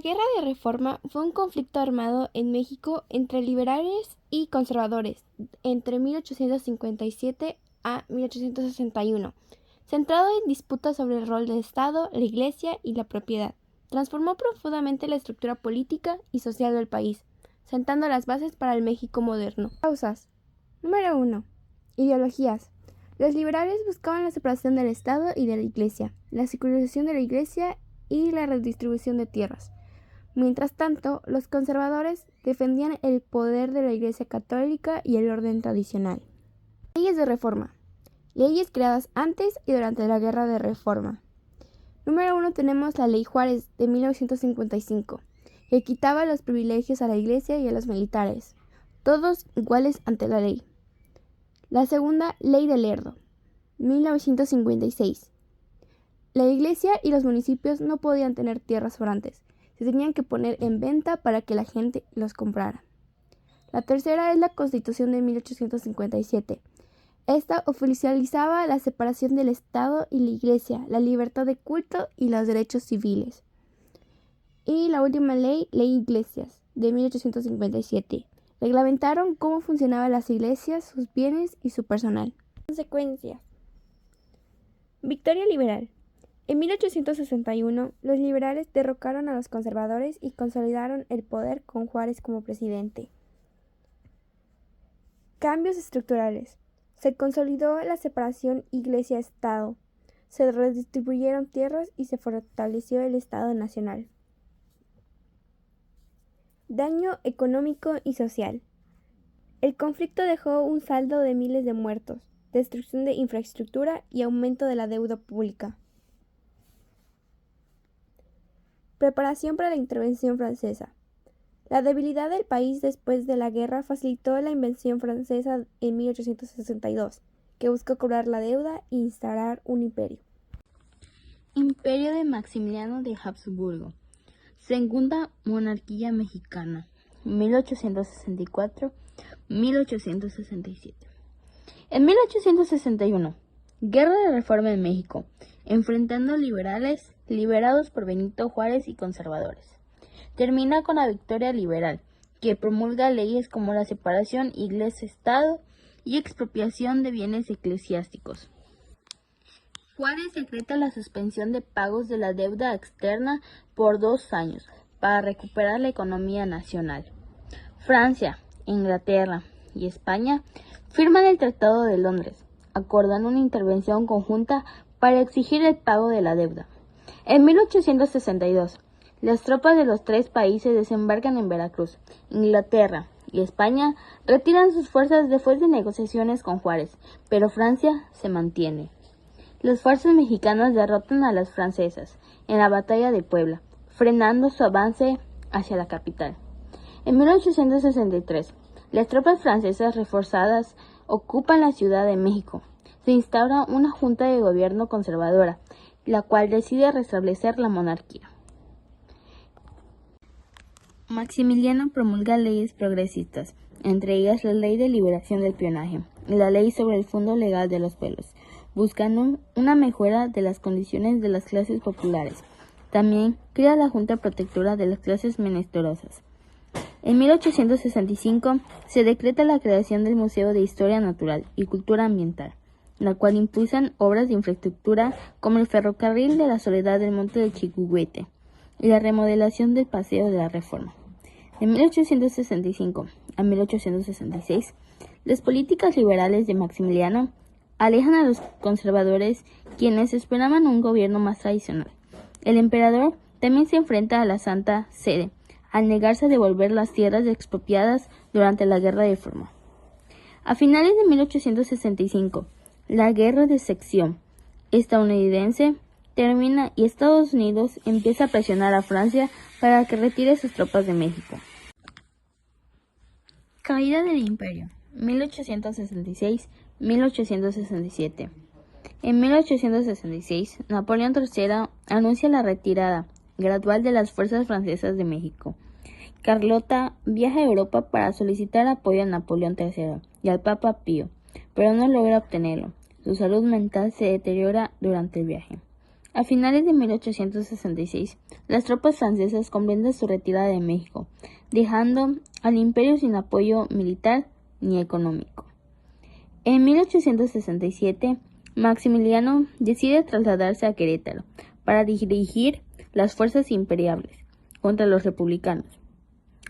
La Guerra de Reforma fue un conflicto armado en México entre liberales y conservadores entre 1857 a 1861, centrado en disputas sobre el rol del Estado, la Iglesia y la propiedad. Transformó profundamente la estructura política y social del país, sentando las bases para el México moderno. Causas. Número 1. Ideologías. Los liberales buscaban la separación del Estado y de la Iglesia, la secularización de la Iglesia y la redistribución de tierras. Mientras tanto, los conservadores defendían el poder de la Iglesia católica y el orden tradicional. Leyes de reforma. Leyes creadas antes y durante la Guerra de Reforma. Número 1 tenemos la Ley Juárez de 1955, que quitaba los privilegios a la Iglesia y a los militares, todos iguales ante la ley. La segunda, Ley de Lerdo, 1956. La Iglesia y los municipios no podían tener tierras sobrantes, se tenían que poner en venta para que la gente los comprara. La tercera es la Constitución de 1857. Esta oficializaba la separación del Estado y la Iglesia, la libertad de culto y los derechos civiles. Y la última ley, Ley Iglesias, de 1857. Reglamentaron cómo funcionaban las iglesias, sus bienes y su personal. Consecuencias. Victoria liberal. En 1861, los liberales derrocaron a los conservadores y consolidaron el poder con Juárez como presidente. Cambios estructurales. Se consolidó la separación Iglesia-Estado, se redistribuyeron tierras y se fortaleció el Estado nacional. Daño económico y social. El conflicto dejó un saldo de miles de muertos, destrucción de infraestructura y aumento de la deuda pública. Preparación para la intervención francesa. La debilidad del país después de la guerra facilitó la invención francesa en 1862, que buscó cobrar la deuda e instaurar un imperio. Imperio de Maximiliano de Habsburgo. Segunda monarquía mexicana, 1864-1867. En 1861, Guerra de Reforma en México, enfrentando liberales liberados por Benito Juárez y conservadores. Termina con la victoria liberal, que promulga leyes como la separación Iglesia-Estado y expropiación de bienes eclesiásticos. Juárez decreta la suspensión de pagos de la deuda externa por 2 años para recuperar la economía nacional. Francia, Inglaterra y España firman el Tratado de Londres, acordando una intervención conjunta para exigir el pago de la deuda. En 1862, las tropas de los 3 países desembarcan en Veracruz. Inglaterra y España retiran sus fuerzas después de negociaciones con Juárez, pero Francia se mantiene. Las fuerzas mexicanas derrotan a las francesas en la batalla de Puebla, frenando su avance hacia la capital. En 1863, las tropas francesas reforzadas ocupan la Ciudad de México. Se instaura una junta de gobierno conservadora, la cual decide restablecer la monarquía. Maximiliano promulga leyes progresistas, entre ellas la Ley de Liberación del Peonaje y la Ley sobre el Fondo Legal de los Pueblos, buscando una mejora de las condiciones de las clases populares. También crea la Junta Protectora de las clases menesterosas. En 1865 se decreta la creación del Museo de Historia Natural y Cultura Ambiental, la cual impulsan obras de infraestructura como el ferrocarril de la Soledad del Monte de Chihuhuete y la remodelación del Paseo de la Reforma. De 1865 a 1866, las políticas liberales de Maximiliano alejan a los conservadores, quienes esperaban un gobierno más tradicional. El emperador también se enfrenta a la Santa Sede, al negarse a devolver las tierras expropiadas durante la Guerra de Reforma. A finales de 1865, la Guerra de Secesión estadounidense termina y Estados Unidos empieza a presionar a Francia para que retire sus tropas de México. Caída del Imperio, 1866-1867. En 1866, Napoleón III anuncia la retirada gradual de las fuerzas francesas de México. Carlota viaja a Europa para solicitar apoyo a Napoleón III y al Papa Pío, pero no logra obtenerlo. Su salud mental se deteriora durante el viaje. A finales de 1866, las tropas francesas comprenden su retirada de México, dejando al imperio sin apoyo militar ni económico. En 1867, Maximiliano decide trasladarse a Querétaro para dirigir las fuerzas imperiales contra los republicanos.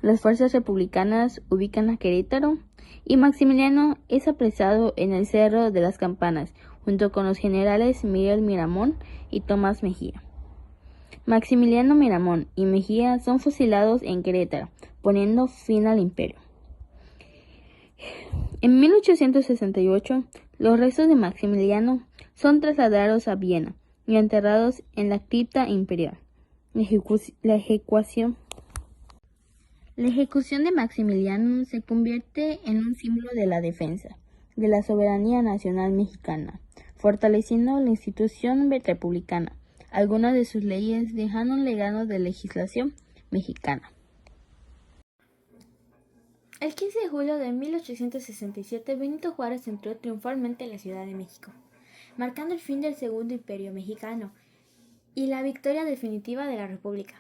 Las fuerzas republicanas ubican a Querétaro y Maximiliano es apresado en el Cerro de las Campanas junto con los generales Miguel Miramón y Tomás Mejía. Maximiliano Miramón y Mejía son fusilados en Querétaro, poniendo fin al imperio. En 1868, los restos de Maximiliano son trasladados a Viena y enterrados en la cripta imperial. La ejecución de Maximiliano se convierte en un símbolo de la defensa de la soberanía nacional mexicana, fortaleciendo la institución republicana. Algunas de sus leyes dejan un legado de legislación mexicana. El 15 de julio de 1867, Benito Juárez entró triunfalmente en la Ciudad de México, marcando el fin del Segundo Imperio Mexicano y la victoria definitiva de la República.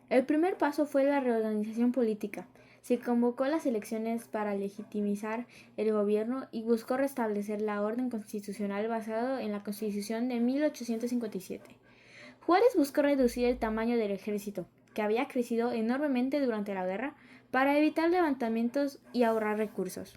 El primer paso fue la reorganización política. Se convocó las elecciones para legitimizar el gobierno y buscó restablecer la orden constitucional basado en la Constitución de 1857. Juárez buscó reducir el tamaño del ejército, que había crecido enormemente durante la guerra, para evitar levantamientos y ahorrar recursos.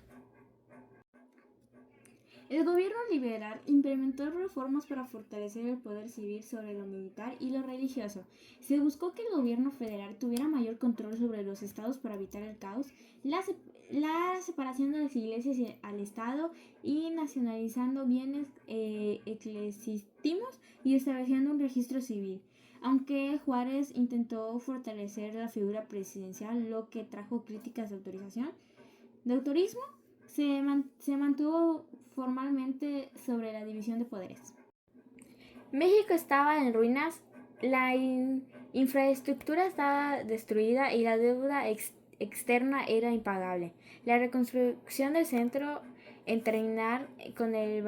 El gobierno liberal implementó reformas para fortalecer el poder civil sobre lo militar y lo religioso. Se buscó que el gobierno federal tuviera mayor control sobre los estados para evitar el caos, la separación de las iglesias al Estado y nacionalizando bienes eclesiásticos y estableciendo un registro civil. Aunque Juárez intentó fortalecer la figura presidencial, lo que trajo críticas de autorismo, se mantuvo formalmente sobre la división de poderes. México estaba en ruinas, la infraestructura estaba destruida y la deuda externa era impagable. La reconstrucción del centro en terminar con el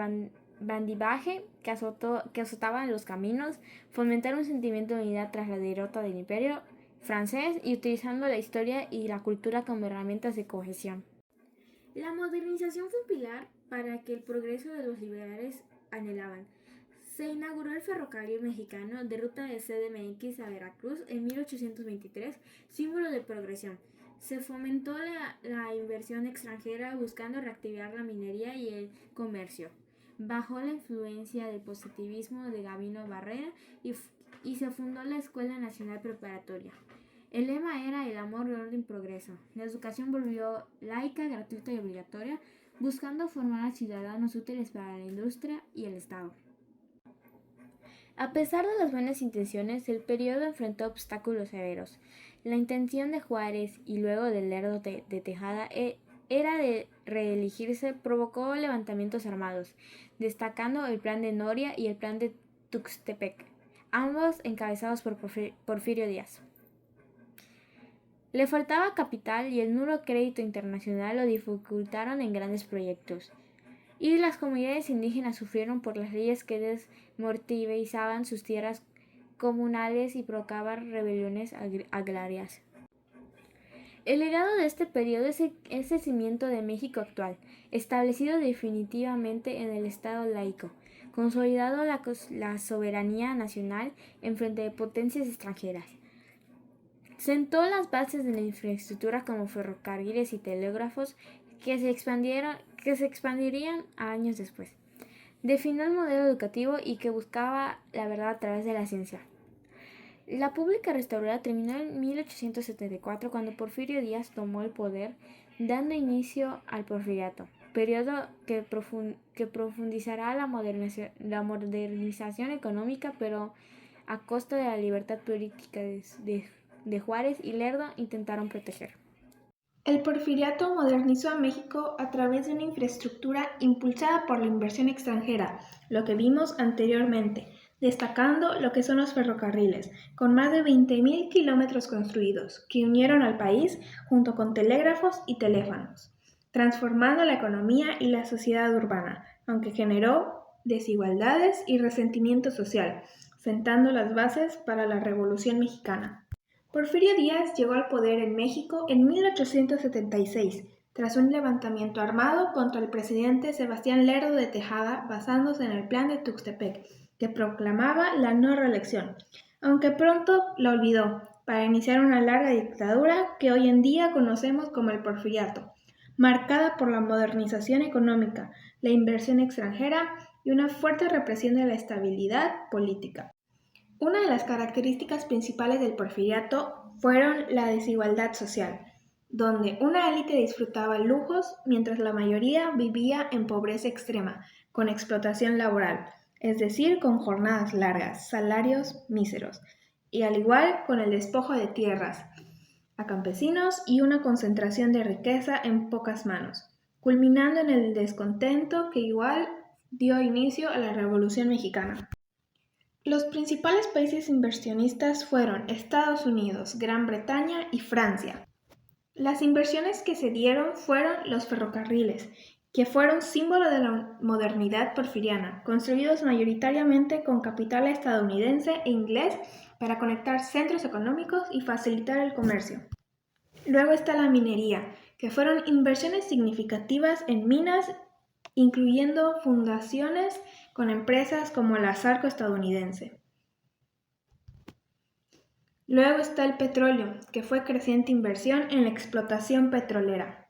bandidaje que azotaba en los caminos, fomentar un sentimiento de unidad tras la derrota del imperio francés y utilizando la historia y la cultura como herramientas de cohesión. La modernización fue un pilar para que el progreso de los liberales anhelaban. Se inauguró el ferrocarril mexicano de ruta de CDMX a Veracruz en 1823, símbolo de progresión. Se fomentó la inversión extranjera buscando reactivar la minería y el comercio. Bajo la influencia del positivismo de Gabino Barrera y se fundó la Escuela Nacional Preparatoria. El lema era el amor, orden y progreso. La educación volvió laica, gratuita y obligatoria, buscando formar a ciudadanos útiles para la industria y el Estado. A pesar de las buenas intenciones, el periodo enfrentó obstáculos severos. La intención de Juárez y luego de Lerdo de Tejada era de reelegirse, provocó levantamientos armados, destacando el Plan de Noria y el Plan de Tuxtepec, ambos encabezados por Porfirio Díaz. Le faltaba capital y el nulo crédito internacional lo dificultaron en grandes proyectos. Y las comunidades indígenas sufrieron por las leyes que desmortizaban sus tierras comunales y provocaban rebeliones agrarias. El legado de este periodo es el cimiento de México actual, establecido definitivamente en el Estado laico, consolidado la soberanía nacional en frente de potencias extranjeras. Sentó las bases de la infraestructura como ferrocarriles y telégrafos que se expandirían años después. Definió el modelo educativo y que buscaba la verdad a través de la ciencia. La República restaurada terminó en 1874 cuando Porfirio Díaz tomó el poder, dando inicio al Porfiriato, periodo que profundizará la modernización económica, pero a costa de la libertad política de Juárez y Lerdo intentaron proteger. El Porfiriato modernizó a México a través de una infraestructura impulsada por la inversión extranjera, lo que vimos anteriormente, destacando lo que son los ferrocarriles, con más de 20.000 kilómetros construidos, que unieron al país junto con telégrafos y teléfonos, transformando la economía y la sociedad urbana, aunque generó desigualdades y resentimiento social. sentando las bases para la Revolución Mexicana. Porfirio Díaz llegó al poder en México en 1876, tras un levantamiento armado contra el presidente Sebastián Lerdo de Tejada, basándose en el Plan de Tuxtepec, que proclamaba la no reelección, aunque pronto la olvidó, para iniciar una larga dictadura que hoy en día conocemos como el Porfiriato, marcada por la modernización económica, la inversión extranjera y una fuerte represión de la estabilidad política. Una de las características principales del Porfiriato fueron la desigualdad social, donde una élite disfrutaba lujos mientras la mayoría vivía en pobreza extrema, con explotación laboral, es decir, con jornadas largas, salarios míseros, y al igual con el despojo de tierras a campesinos y una concentración de riqueza en pocas manos, culminando en el descontento que igual dio inicio a la Revolución Mexicana. Los principales países inversionistas fueron Estados Unidos, Gran Bretaña y Francia. Las inversiones que se dieron fueron los ferrocarriles, que fueron símbolo de la modernidad porfiriana, construidos mayoritariamente con capital estadounidense e inglés para conectar centros económicos y facilitar el comercio. Luego está la minería, que fueron inversiones significativas en minas, incluyendo fundaciones con empresas como la Sarco estadounidense. Luego está el petróleo, que fue creciente inversión en la explotación petrolera.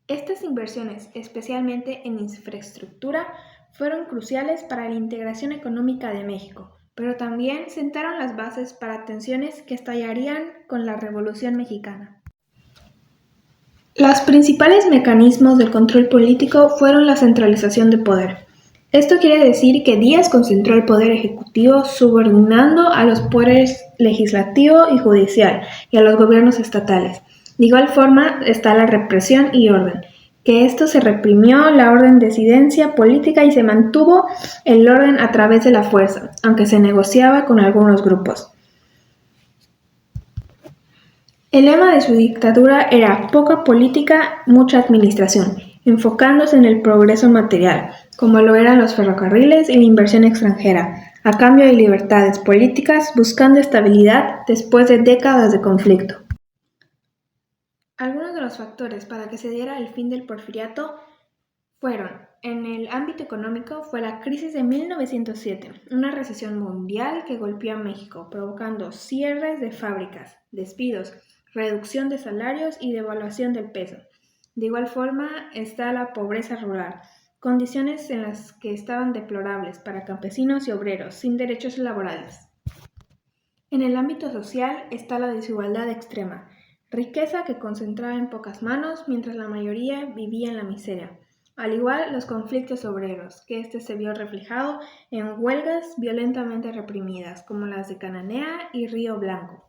Estas inversiones, especialmente en infraestructura, fueron cruciales para la integración económica de México, pero también sentaron las bases para tensiones que estallarían con la Revolución Mexicana. Los principales mecanismos del control político fueron la centralización de poder. Esto quiere decir que Díaz concentró el poder ejecutivo subordinando a los poderes legislativo y judicial y a los gobiernos estatales. De igual forma está la represión y orden, que esto se reprimió la orden de disidencia política y se mantuvo el orden a través de la fuerza, aunque se negociaba con algunos grupos. El lema de su dictadura era poca política, mucha administración, enfocándose en el progreso material, como lo eran los ferrocarriles y la inversión extranjera, a cambio de libertades políticas, buscando estabilidad después de décadas de conflicto. Algunos de los factores para que se diera el fin del porfiriato fueron, en el ámbito económico, fue la crisis de 1907, una recesión mundial que golpeó a México, provocando cierres de fábricas, despidos, reducción de salarios y devaluación del peso. De igual forma está la pobreza rural, condiciones en las que estaban deplorables para campesinos y obreros sin derechos laborales. En el ámbito social está la desigualdad extrema, riqueza que concentraba en pocas manos mientras la mayoría vivía en la miseria. Al igual los conflictos obreros, que se vio reflejado en huelgas violentamente reprimidas, como las de Cananea y Río Blanco.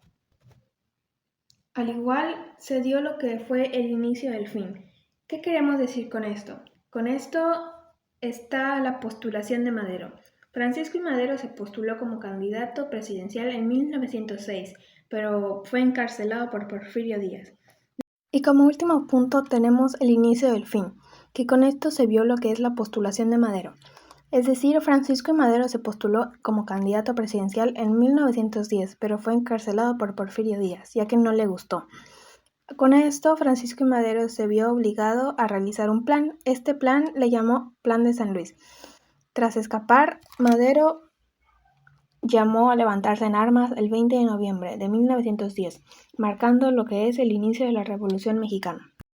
Al igual se dio lo que fue el inicio del fin. ¿Qué queremos decir con esto? Con esto está la postulación de Madero. Francisco I. Madero se postuló como candidato presidencial en 1906, pero fue encarcelado por Porfirio Díaz. Y como último punto tenemos el inicio del fin, que con esto se vio lo que es la postulación de Madero. Es decir, Francisco I. Madero se postuló como candidato presidencial en 1910, pero fue encarcelado por Porfirio Díaz, ya que no le gustó. Con esto, Francisco I. Madero se vio obligado a realizar un plan. Este plan le llamó Plan de San Luis. Tras escapar, Madero llamó a levantarse en armas el 20 de noviembre de 1910, marcando lo que es el inicio de la Revolución Mexicana.